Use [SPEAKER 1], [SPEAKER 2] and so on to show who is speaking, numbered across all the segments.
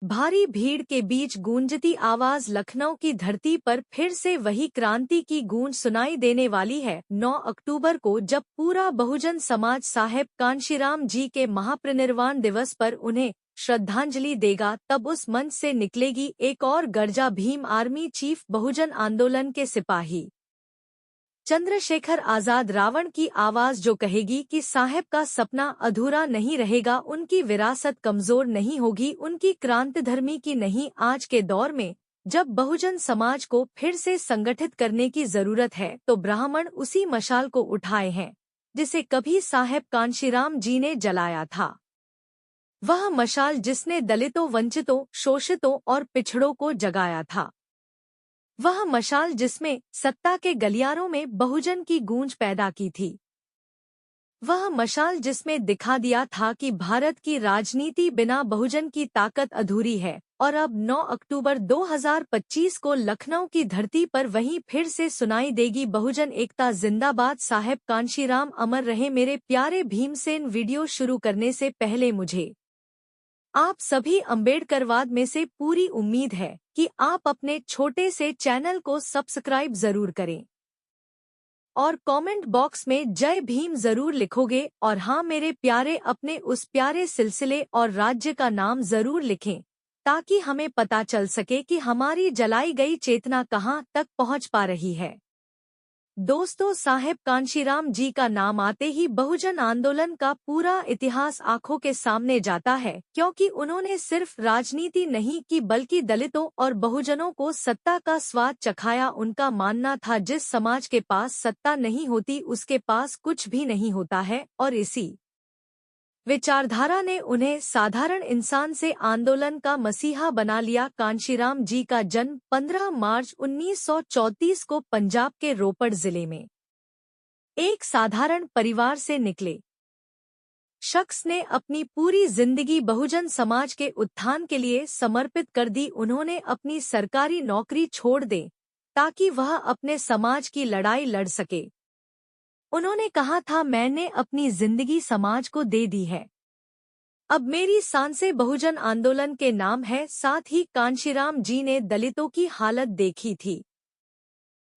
[SPEAKER 1] भारी भीड़ के बीच गूंजती आवाज लखनऊ की धरती पर फिर से वही क्रांति की गूंज सुनाई देने वाली है। 9 अक्टूबर को जब पूरा बहुजन समाज साहेब कांशीराम जी के महापरिनिर्वाण दिवस पर उन्हें श्रद्धांजलि देगा, तब उस मंच से निकलेगी एक और गर्जा, भीम आर्मी चीफ, बहुजन आंदोलन के सिपाही चंद्रशेखर आजाद, रावण की आवाज, जो कहेगी कि साहेब का सपना अधूरा नहीं रहेगा, उनकी विरासत कमजोर नहीं होगी, उनकी क्रांतिधर्मी की नहीं। आज के दौर में जब बहुजन समाज को फिर से संगठित करने की जरूरत है, तो ब्राह्मण उसी मशाल को उठाए हैं जिसे कभी साहेब कांशीराम जी ने जलाया था। वह मशाल जिसने दलितों, वंचितों, शोषितों और पिछड़ों को जगाया था। वह मशाल जिसमें सत्ता के गलियारों में बहुजन की गूंज पैदा की थी। वह मशाल जिसमें दिखा दिया था कि भारत की राजनीति बिना बहुजन की ताकत अधूरी है। और अब 9 अक्टूबर 2025 को लखनऊ की धरती पर वहीं फिर से सुनाई देगी बहुजन एकता जिंदाबाद, साहेब कांशीराम अमर रहे। मेरे प्यारे भीमसेन, वीडियो शुरू करने से पहले मुझे आप सभी अम्बेडकरवाद में से पूरी उम्मीद है कि आप अपने छोटे से चैनल को सब्सक्राइब जरूर करें और कमेंट बॉक्स में जय भीम जरूर लिखोगे। और हाँ मेरे प्यारे, अपने उस प्यारे सिलसिले और राज्य का नाम जरूर लिखें, ताकि हमें पता चल सके कि हमारी जलाई गई चेतना कहाँ तक पहुँच पा रही है। दोस्तों, साहेब कांशीराम जी का नाम आते ही बहुजन आंदोलन का पूरा इतिहास आंखों के सामने जाता है, क्योंकि उन्होंने सिर्फ राजनीति नहीं की बल्कि दलितों और बहुजनों को सत्ता का स्वाद चखाया। उनका मानना था, जिस समाज के पास सत्ता नहीं होती उसके पास कुछ भी नहीं होता है, और इसी विचारधारा ने उन्हें साधारण इंसान से आंदोलन का मसीहा बना लिया। कांशीराम जी का जन्म 15 मार्च 1934 को पंजाब के रोपड़ जिले में एक साधारण परिवार से निकले शख्स ने अपनी पूरी जिंदगी बहुजन समाज के उत्थान के लिए समर्पित कर दी। उन्होंने अपनी सरकारी नौकरी छोड़ दी ताकि वह अपने समाज की लड़ाई लड़ सके। उन्होंने कहा था, मैंने अपनी जिंदगी समाज को दे दी है, अब मेरी सांसें बहुजन आंदोलन के नाम है। साथ ही कांशीराम जी ने दलितों की हालत देखी थी,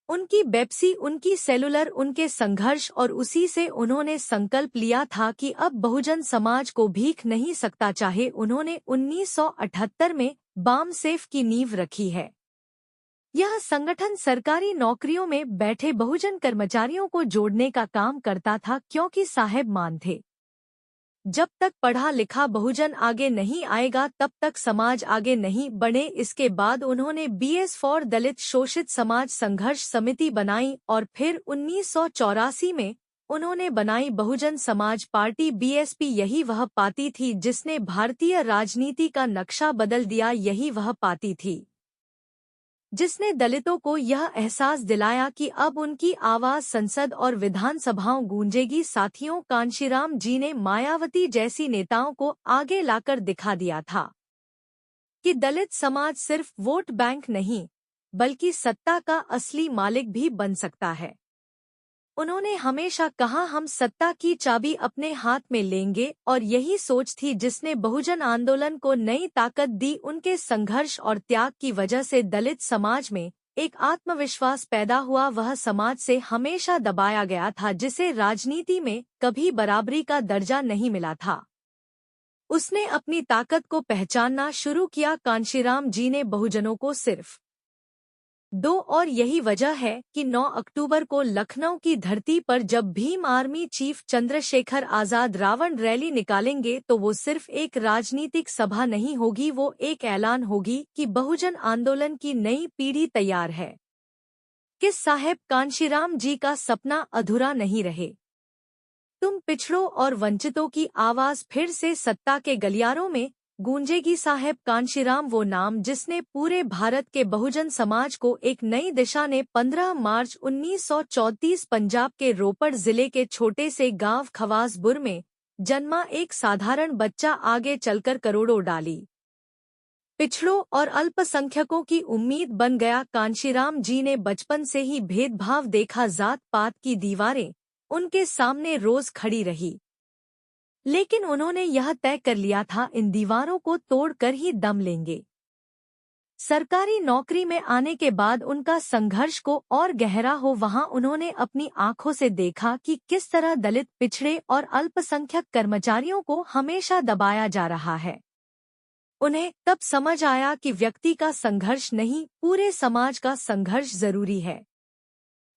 [SPEAKER 1] उनकी बेपसी, उनकी सेलुलर, उनके संघर्ष, और उसी से उन्होंने संकल्प लिया था कि अब बहुजन समाज को भीख नहीं सकता। चाहे उन्होंने 1978 में बामसेफ की नींव रखी है। यह संगठन सरकारी नौकरियों में बैठे बहुजन कर्मचारियों को जोड़ने का काम करता था, क्योंकि साहेब मान थे, जब तक पढ़ा लिखा बहुजन आगे नहीं आएगा तब तक समाज आगे नहीं बढ़े। इसके बाद उन्होंने बीएस फॉर दलित शोषित समाज संघर्ष समिति बनाई और फिर 1984 में उन्होंने बनाई बहुजन समाज पार्टी बीएसपी। यही वह पार्टी थी जिसने भारतीय राजनीति का नक्शा बदल दिया। यही वह पार्टी थी जिसने दलितों को यह एहसास दिलाया कि अब उनकी आवाज संसद और विधानसभाओं गूंजेगी। साथियों, कांशीराम जी ने मायावती जैसी नेताओं को आगे लाकर दिखा दिया था कि दलित समाज सिर्फ वोट बैंक नहीं बल्कि सत्ता का असली मालिक भी बन सकता है। उन्होंने हमेशा कहा, हम सत्ता की चाबी अपने हाथ में लेंगे, और यही सोच थी जिसने बहुजन आंदोलन को नई ताकत दी। उनके संघर्ष और त्याग की वजह से दलित समाज में एक आत्मविश्वास पैदा हुआ। वह समाज से हमेशा दबाया गया था, जिसे राजनीति में कभी बराबरी का दर्जा नहीं मिला था। उसने अपनी ताकत को पहचानना शुरू किया। कांशीराम जी ने बहुजनों को सिर्फ दो, और यही वजह है कि 9 अक्टूबर को लखनऊ की धरती पर जब Bhim army chief Chandrashekhar Azad Ravan rally निकालेंगे, तो वो सिर्फ एक राजनीतिक सभा नहीं होगी, वो एक ऐलान होगी कि बहुजन आंदोलन की नई पीढ़ी तैयार है, कि साहेब कांशीराम जी का सपना अधूरा नहीं रहे। तुम पिछड़ों और वंचितों की आवाज फिर से सत्ता के गलियारों में गूंजेगी। साहेब कांशीराम वो नाम जिसने पूरे भारत के बहुजन समाज को एक नई दिशा ने 15 मार्च 1934 पंजाब के रोपड़ जिले के छोटे से गांव खवासपुर में जन्मा एक साधारण बच्चा आगे चलकर करोड़ों डाली पिछड़ों और अल्पसंख्यकों की उम्मीद बन गया। कांशीराम जी ने बचपन से ही भेदभाव देखा, जात पात की दीवारें उनके सामने रोज खड़ी रही। लेकिन उन्होंने यह तय कर लिया था, इन दीवारों को तोड़कर ही दम लेंगे। सरकारी नौकरी में आने के बाद उनका संघर्ष को और गहरा हो, वहां उन्होंने अपनी आंखों से देखा कि किस तरह दलित, पिछड़े और अल्पसंख्यक कर्मचारियों को हमेशा दबाया जा रहा है। उन्हें तब समझ आया कि व्यक्ति का संघर्ष नहीं, पूरे समाज का संघर्ष जरूरी है।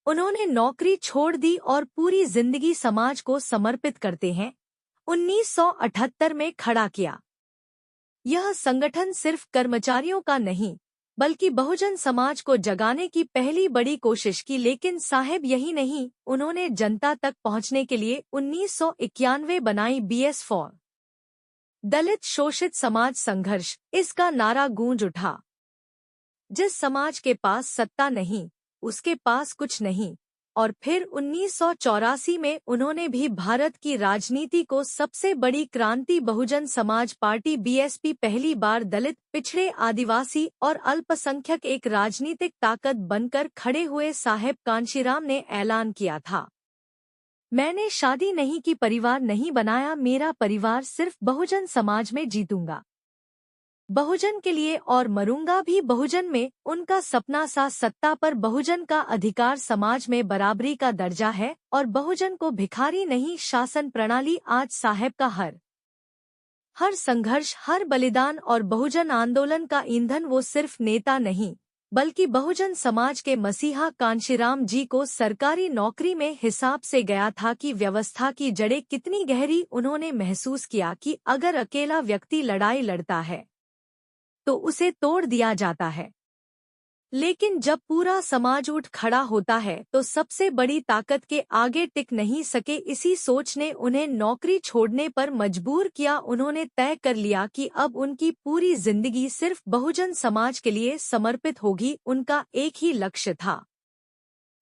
[SPEAKER 1] उन्होंने नौकरी छोड़ दी और पूरी जिंदगी समाज को समर्पित करते हैं 1978 में खड़ा किया। यह संगठन सिर्फ कर्मचारियों का नहीं, बल्कि बहुजन समाज को जगाने की पहली बड़ी कोशिश की। लेकिन साहब यही नहीं, उन्होंने जनता तक पहुंचने के लिए 1991 बनाई BS4 दलित शोषित समाज संघर्ष। इसका नारा गूंज उठा, जिस समाज के पास सत्ता नहीं, उसके पास कुछ नहीं। और फिर 1984 में उन्होंने भी भारत की राजनीति को सबसे बड़ी क्रांति, बहुजन समाज पार्टी BSP, पहली बार दलित, पिछड़े, आदिवासी और अल्पसंख्यक एक राजनीतिक ताकत बनकर खड़े हुए। साहेब कांशीराम ने ऐलान किया था, मैंने शादी नहीं की, परिवार नहीं बनाया, मेरा परिवार सिर्फ बहुजन समाज में जीतूंगा, बहुजन के लिए और मरूंगा भी बहुजन में। उनका सपना सा सत्ता पर बहुजन का अधिकार, समाज में बराबरी का दर्जा है और बहुजन को भिखारी नहीं, शासन प्रणाली। आज साहब का हर संघर्ष, हर बलिदान और बहुजन आंदोलन का ईंधन, वो सिर्फ नेता नहीं, बल्कि बहुजन समाज के मसीहा। कांशीराम जी को सरकारी नौकरी में हिसाब से गया था कि व्यवस्था की जड़ें कितनी गहरी। उन्होंने महसूस किया कि अगर अकेला व्यक्ति लड़ाई लड़ता है तो उसे तोड़ दिया जाता है, लेकिन जब पूरा समाज उठ खड़ा होता है तो सबसे बड़ी ताकत के आगे टिक नहीं सके। इसी सोच ने उन्हें नौकरी छोड़ने पर मजबूर किया। उन्होंने तय कर लिया कि अब उनकी पूरी जिंदगी सिर्फ बहुजन समाज के लिए समर्पित होगी। उनका एक ही लक्ष्य था,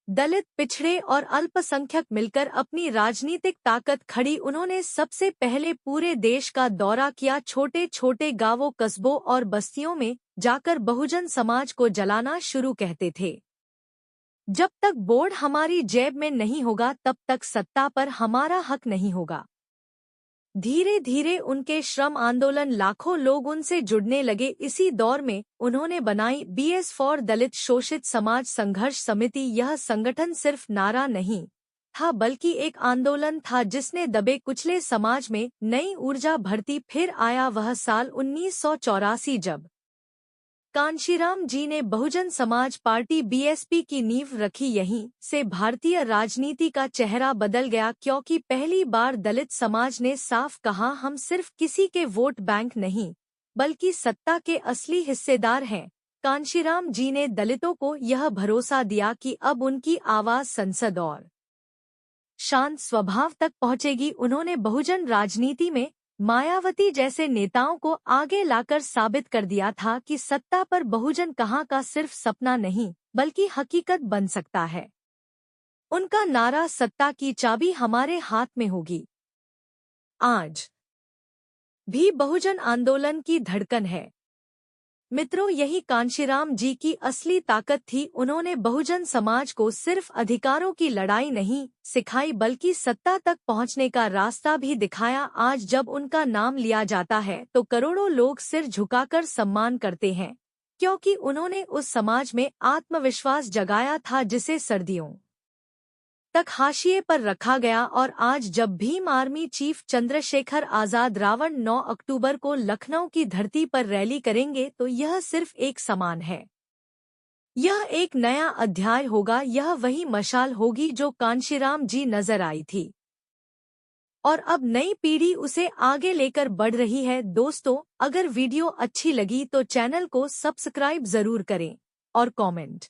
[SPEAKER 1] दलित, पिछड़े और अल्पसंख्यक मिलकर अपनी राजनीतिक ताकत खड़ी। उन्होंने सबसे पहले पूरे देश का दौरा किया, छोटे छोटे गांवों, कस्बों और बस्तियों में जाकर बहुजन समाज को जलाना शुरू कहते थे। जब तक बोर्ड हमारी जेब में नहीं होगा, तब तक सत्ता पर हमारा हक नहीं होगा। धीरे धीरे उनके श्रम आंदोलन, लाखों लोग उनसे जुड़ने लगे। इसी दौर में उन्होंने बनाई BS4 दलित शोषित समाज संघर्ष समिति। यह संगठन सिर्फ नारा नहीं था, बल्कि एक आंदोलन था जिसने दबे कुचले समाज में नई ऊर्जा भरती। फिर आया वह साल 1984 जब कांशीराम जी ने बहुजन समाज पार्टी BSP की नींव रखी। यहीं से भारतीय राजनीति का चेहरा बदल गया, क्योंकि पहली बार दलित समाज ने साफ कहा, हम सिर्फ किसी के वोट बैंक नहीं, बल्कि सत्ता के असली हिस्सेदार हैं। कांशीराम जी ने दलितों को यह भरोसा दिया कि अब उनकी आवाज संसद और शांत स्वभाव तक पहुंचेगी। उन्होंने बहुजन राजनीति में मायावती जैसे नेताओं को आगे लाकर साबित कर दिया था कि सत्ता पर बहुजन कहाँ का सिर्फ सपना नहीं, बल्कि हकीकत बन सकता है। उनका नारा, सत्ता की चाबी हमारे हाथ में होगी, आज भी बहुजन आंदोलन की धड़कन है। मित्रों, यही कांशीराम जी की असली ताकत थी। उन्होंने बहुजन समाज को सिर्फ अधिकारों की लड़ाई नहीं सिखाई, बल्कि सत्ता तक पहुंचने का रास्ता भी दिखाया। आज जब उनका नाम लिया जाता है तो करोड़ों लोग सिर झुकाकर सम्मान करते हैं, क्योंकि उन्होंने उस समाज में आत्मविश्वास जगाया था जिसे सर्दियों तक हाशिए पर रखा गया। और आज जब भीम आर्मी चीफ चंद्रशेखर आजाद रावण 9 अक्टूबर को लखनऊ की धरती पर रैली करेंगे, तो यह सिर्फ एक सम्मान है, यह एक नया अध्याय होगा। यह वही मशाल होगी जो कांशीराम जी नजर आई थी, और अब नई पीढ़ी उसे आगे लेकर बढ़ रही है। दोस्तों, अगर वीडियो अच्छी लगी तो चैनल को सब्सक्राइब जरूर करें और कमेंट